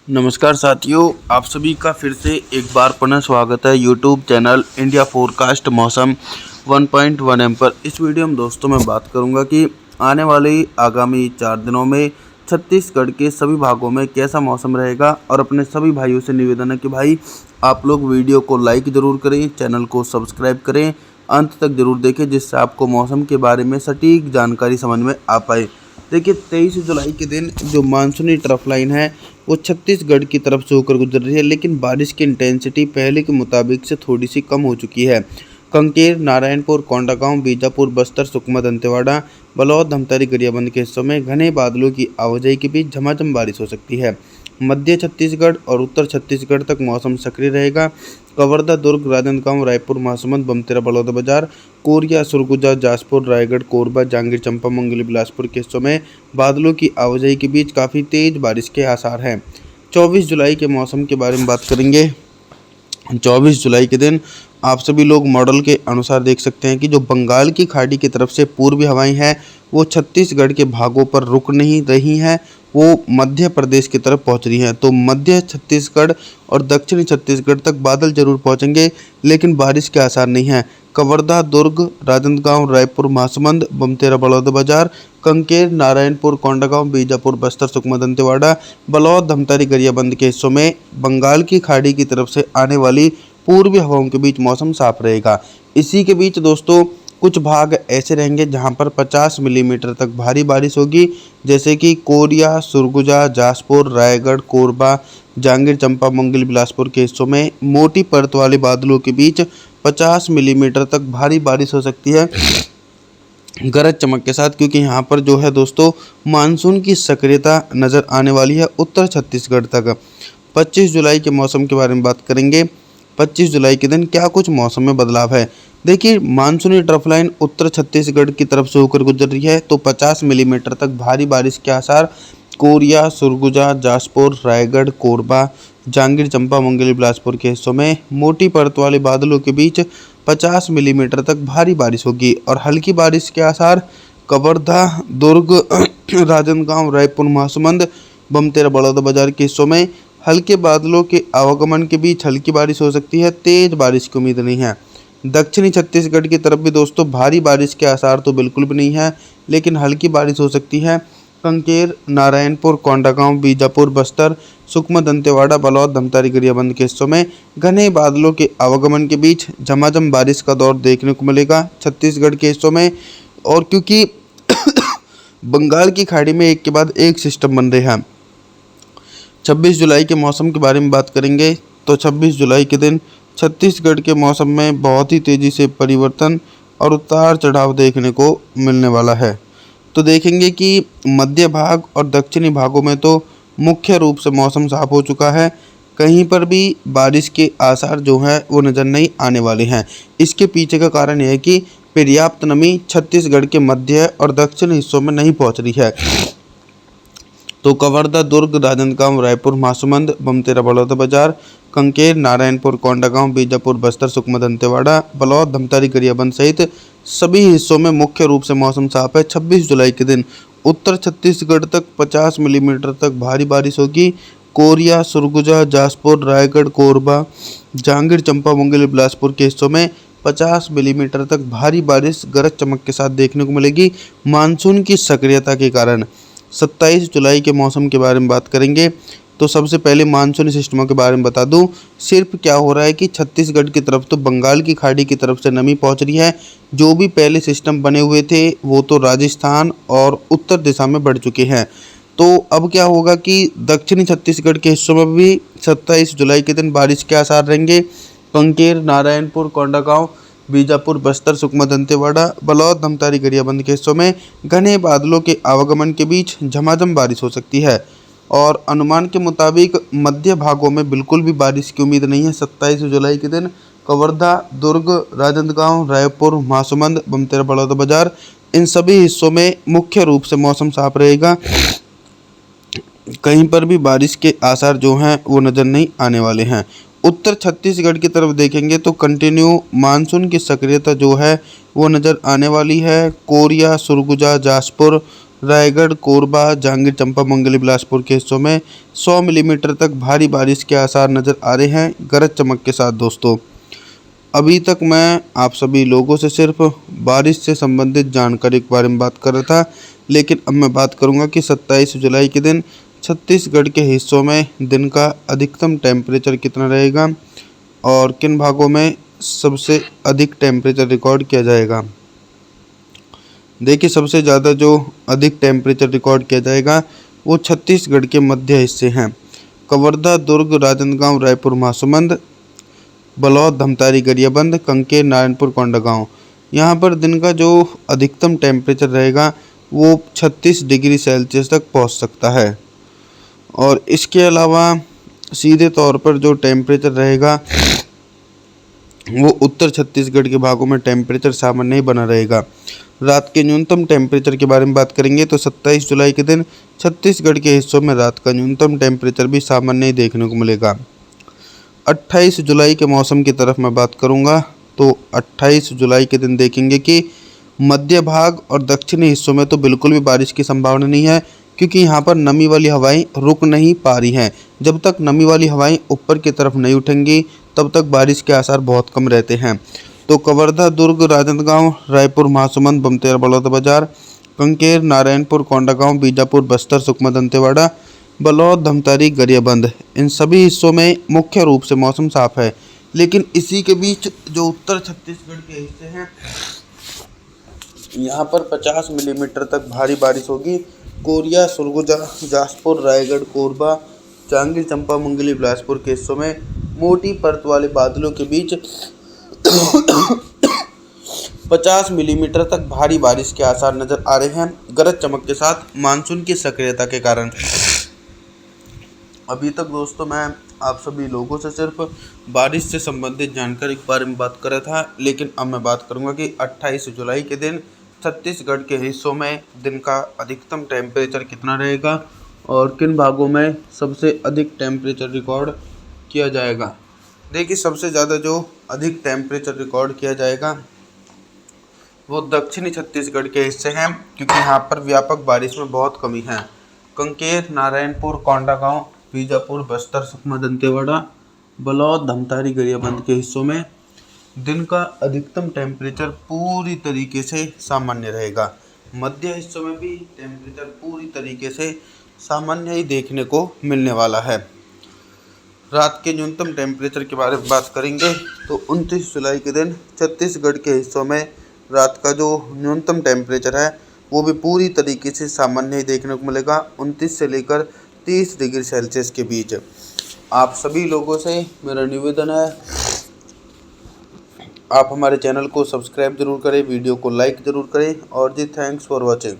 नमस्कार साथियों, आप सभी का फिर से एक बार पुनः स्वागत है यूट्यूब चैनल इंडिया फोरकास्ट मौसम 1.1 एम पर। इस वीडियो में दोस्तों मैं बात करूंगा कि आने वाले आगामी 4 दिनों में छत्तीसगढ़ के सभी भागों में कैसा मौसम रहेगा। और अपने सभी भाइयों से निवेदन है कि भाई आप लोग वीडियो को लाइक ज़रूर करें, चैनल को सब्सक्राइब करें, अंत तक ज़रूर देखें, जिससे आपको मौसम के बारे में सटीक जानकारी समझ में आ पाए। देखिए 23 जुलाई के दिन जो मानसूनी ट्रफ लाइन है वो छत्तीसगढ़ की तरफ से होकर गुजर रही है, लेकिन बारिश की इंटेंसिटी पहले के मुताबिक से थोड़ी सी कम हो चुकी है। कांकेर, नारायणपुर, कोंडागांव, बीजापुर, बस्तर, सुकमा, दंतेवाड़ा, बलौद, धमतरी, गरियाबंद के हिस्सों में घने बादलों की आवाजाही के बीच झमाझम बारिश हो सकती है। मध्य छत्तीसगढ़ और उत्तर छत्तीसगढ़ तक मौसम सक्रिय रहेगा। कवर्धा, दुर्ग, राजनांदगांव, रायपुर, महासमुंद, बमतेरा, बलौदाबाजार, कोरिया, सरगुजा, जाजपुर, रायगढ़, कोरबा, जांजगीर चांपा, मंगली, बिलासपुर के हिस्सों में बादलों की आवाजाही के बीच काफ़ी तेज बारिश के आसार हैं। 24 जुलाई के मौसम के बारे में बात करेंगे। 24 जुलाई के दिन आप सभी लोग मॉडल के अनुसार देख सकते हैं कि जो बंगाल की खाड़ी की तरफ से पूर्वी हवाएं हैं वो छत्तीसगढ़ के भागों पर रुक नहीं रही हैं, वो मध्य प्रदेश की तरफ पहुंच रही हैं। तो मध्य छत्तीसगढ़ और दक्षिणी छत्तीसगढ़ तक बादल जरूर पहुंचेंगे, लेकिन बारिश के आसार नहीं हैं। कवर्धा, दुर्ग, राजनांदगांव, रायपुर, महासमुंद, बमतेरा, बलौदाबाजार, कांकेर, नारायणपुर, कोंडागांव, बीजापुर, बस्तर, सुकमा, दंतेवाड़ा, बलौद, धमतरी, गरियाबंद के हिस्सों में बंगाल की खाड़ी की तरफ से आने वाली पूर्वी हवाओं के बीच मौसम साफ रहेगा। इसी के बीच दोस्तों कुछ भाग ऐसे रहेंगे जहां पर 50 मिलीमीटर तक भारी बारिश होगी, जैसे कि कोरिया, सरगुजा, जाजपुर, रायगढ़, कोरबा, जांजगीर चांपा, मंगल, बिलासपुर के हिस्सों में मोटी परत वाले बादलों के बीच 50 मिलीमीटर तक भारी बारिश हो सकती है गरज चमक के साथ, क्योंकि यहाँ पर जो है दोस्तों मानसून की सक्रियता नज़र आने वाली है उत्तर छत्तीसगढ़ तक। 25 जुलाई के मौसम के बारे में बात करेंगे। 25 जुलाई के दिन क्या कुछ मौसम में बदलाव है। देखिए मानसूनी ट्रफ लाइन उत्तर छत्तीसगढ़ की तरफ से होकर गुजर रही है, तो 50 मिलीमीटर तक भारी बारिश के आसार कोरिया, सरगुजा, जाजपुर, रायगढ़, कोरबा, जांजगीर चांपा, मंगली, बिलासपुर के हिस्सों में मोटी परत वाले बादलों के बीच 50 मिलीमीटर तक भारी बारिश होगी। और हल्की बारिश के आसार कवर्धा, दुर्ग, राजनांदगांव, रायपुर, महासमुंद, बमतेरा, बलौदाबाजार के हिस्सों में हल्के बादलों के आवागमन के बीच हल्की बारिश हो सकती है, तेज बारिश की उम्मीद नहीं है। दक्षिणी छत्तीसगढ़ की तरफ भी दोस्तों भारी बारिश के आसार तो बिल्कुल भी नहीं है, लेकिन हल्की बारिश हो सकती है। कांकेर, नारायणपुर, कोंडागांव, बीजापुर, बस्तर, सुकमा, दंतेवाड़ा, बलौद, धमतरी, गरियाबंद के हिस्सों में घने बादलों के आवागमन के बीच झमाझम बारिश का दौर देखने को मिलेगा छत्तीसगढ़ के हिस्सों में। और क्योंकि बंगाल की खाड़ी में एक के बाद एक सिस्टम बन रहे हैं। 26 जुलाई के मौसम के बारे में बात करेंगे तो 26 जुलाई के दिन छत्तीसगढ़ के मौसम में बहुत ही तेज़ी से परिवर्तन और उतार चढ़ाव देखने को मिलने वाला है। तो देखेंगे कि मध्य भाग और दक्षिणी भागों में तो मुख्य रूप से मौसम साफ हो चुका है, कहीं पर भी बारिश के आसार जो हैं वो नज़र नहीं आने वाले हैं। इसके पीछे का कारण यह है कि पर्याप्त नमी छत्तीसगढ़ के मध्य और दक्षिण हिस्सों में नहीं पहुंच रही है। तो कवर्धा, दुर्ग, राजनांदगांव, रायपुर, महासमुंद, बमतेरा, बलौदाबाजार, कांकेर, नारायणपुर, कोंडागांव, बीजापुर, बस्तर, सुकमा, दंतेवाड़ा, बलौद, धमतरी, गरियाबंद सहित सभी हिस्सों में मुख्य रूप से मौसम साफ है। 26 जुलाई के दिन उत्तर छत्तीसगढ़ तक 50 मिलीमीटर तक भारी बारिश होगी। कोरिया, सरगुजा, जाजपुर, रायगढ़, कोरबा, जांजगीर चांपा, मंगल, बिलासपुर के हिस्सों में 50 मिलीमीटर तक भारी बारिश गरज चमक के साथ देखने को मिलेगी मानसून की सक्रियता के कारण। 27 जुलाई के मौसम के बारे में बात करेंगे तो सबसे पहले मानसूनी सिस्टमों के बारे में बता दूं। सिर्फ क्या हो रहा है कि छत्तीसगढ़ की तरफ तो बंगाल की खाड़ी की तरफ से नमी पहुंच रही है। जो भी पहले सिस्टम बने हुए थे वो तो राजस्थान और उत्तर दिशा में बढ़ चुके हैं। तो अब क्या होगा कि दक्षिणी छत्तीसगढ़ के हिस्सों में भी 27 जुलाई के दिन बारिश के आसार रहेंगे। कांकेर, नारायणपुर, कोंडागांव, बीजापुर, बस्तर, सुकमा, दंतेवाड़ा, बलौद, धमतरी, गरियाबंद के हिस्सों में घने बादलों के आवागमन के बीच झमाझम बारिश हो सकती है। और अनुमान के मुताबिक मध्य भागों में बिल्कुल भी बारिश की उम्मीद नहीं है। 27 जुलाई के दिन कवर्धा, दुर्ग, राजनांदगांव, रायपुर, महासमुंद, बमतेरा, बलौदाबाजार इन सभी हिस्सों में मुख्य रूप से मौसम साफ रहेगा, कहीं पर भी बारिश के आसार जो हैं वो नज़र नहीं आने वाले हैं। उत्तर छत्तीसगढ़ की तरफ देखेंगे तो कंटिन्यू मानसून की सक्रियता जो है वो नज़र आने वाली है। कोरिया, सरगुजा, जाजपुर, रायगढ़, कोरबा, जांजगीर चंपा, मंगली, बिलासपुर के हिस्सों में 100 मिलीमीटर तक भारी बारिश के आसार नज़र आ रहे हैं, गरज चमक के साथ। दोस्तों, अभी तक मैं आप सभी लोगों से सिर्फ बारिश से संबंधित जानकारी के बारे में बात कर रहा था, लेकिन अब मैं बात करूंगा कि 27 जुलाई के दिन छत्तीसगढ़ के हिस्सों में दिन का अधिकतम टेम्परेचर कितना रहेगा और किन भागों में सबसे अधिक टेम्परेचर रिकॉर्ड किया जाएगा। देखिए, सबसे ज़्यादा जो अधिक टेम्परेचर रिकॉर्ड किया जाएगा वो छत्तीसगढ़ के मध्य हिस्से हैं। कवर्धा, दुर्ग, राजनांदगांव, रायपुर, महासमुंद, बलौद, धमतारी, गरियाबंद, कंकेर, नारायणपुर, कोंडागांव। यहाँ पर दिन का जो अधिकतम टेम्परेचर रहेगा वो 36 डिग्री सेल्सियस तक पहुँच सकता है। और इसके अलावा सीधे तौर पर जो टेम्परेचर रहेगा वो उत्तर छत्तीसगढ़ के भागों में टेम्परेचर सामान्य ही बना रहेगा। रात के न्यूनतम टेम्परेचर के बारे में बात करेंगे तो 27 जुलाई के दिन छत्तीसगढ़ के हिस्सों में रात का न्यूनतम टेम्परेचर भी सामान्य ही देखने को मिलेगा। 28 जुलाई के मौसम की तरफ मैं बात करूंगा तो 28 जुलाई के दिन देखेंगे कि मध्य भाग और दक्षिणी हिस्सों में तो बिल्कुल भी बारिश की संभावना नहीं है, क्योंकि यहाँ पर नमी वाली हवाएं रुक नहीं पा रही हैं। जब तक नमी वाली हवाएं ऊपर की तरफ नहीं उठेंगी तब तक बारिश के आसार बहुत कम रहते हैं। तो कवर्धा, दुर्ग, राजनांदगांव, रायपुर, महासमुंद, बमतेरा, बलौदाबाजार, कंकेर, नारायणपुर, कोंडागांव, बीजापुर, बस्तर, सुकमा, दंतेवाड़ा, बलौद, धमतारी, गरियाबंद, इन सभी हिस्सों में मुख्य रूप से मौसम साफ है। लेकिन इसी के बीच जो उत्तर छत्तीसगढ़ के हिस्से हैं यहाँ पर 50 मिलीमीटर तक भारी बारिश होगी। कोरिया, सरगुजा, जासपुर, रायगढ़, कोरबा, जांजगीर चंपा, मंगली, बिलासपुर के हिस्सों में मोटी परत वाले बादलों के बीच 50 मिलीमीटर तक भारी बारिश के आसार नजर आ रहे हैं, गरज चमक के साथ, मानसून की सक्रियता के कारण। अभी तक दोस्तों मैं आप सभी लोगों से सिर्फ बारिश से संबंधित जानकारी के बारे में बात कर रहा था, लेकिन अब मैं बात करूंगा कि 28 जुलाई के दिन छत्तीसगढ़ के हिस्सों में दिन का अधिकतम टेम्परेचर कितना रहेगा और किन भागों में सबसे अधिक टेम्परेचर रिकॉर्ड किया जाएगा। देखिए, सबसे ज़्यादा जो अधिक टेम्परेचर रिकॉर्ड किया जाएगा वो दक्षिणी छत्तीसगढ़ के हिस्से हैं, क्योंकि यहाँ पर व्यापक बारिश में बहुत कमी है। कंकेर, नारायणपुर, कोंडागांव, बीजापुर, बस्तर, सुकमा, दंतेवाड़ा, बलौद, धमतारी, गरियाबंद के हिस्सों में दिन का अधिकतम टेम्परेचर पूरी तरीके से सामान्य रहेगा। मध्य हिस्सों में भी टेम्परेचर पूरी तरीके से सामान्य ही देखने को मिलने वाला है। रात के न्यूनतम टेम्परेचर के बारे में बात करेंगे तो 29 जुलाई के दिन छत्तीसगढ़ के हिस्सों में रात का जो न्यूनतम टेम्परेचर है वो भी पूरी तरीके से सामान्य ही देखने को मिलेगा, 29 से लेकर 30 डिग्री सेल्सियस के बीच। आप सभी लोगों से मेरा निवेदन है, आप हमारे चैनल को सब्सक्राइब जरूर करें, वीडियो को लाइक ज़रूर करें और जी थैंक्स फॉर वॉचिंग।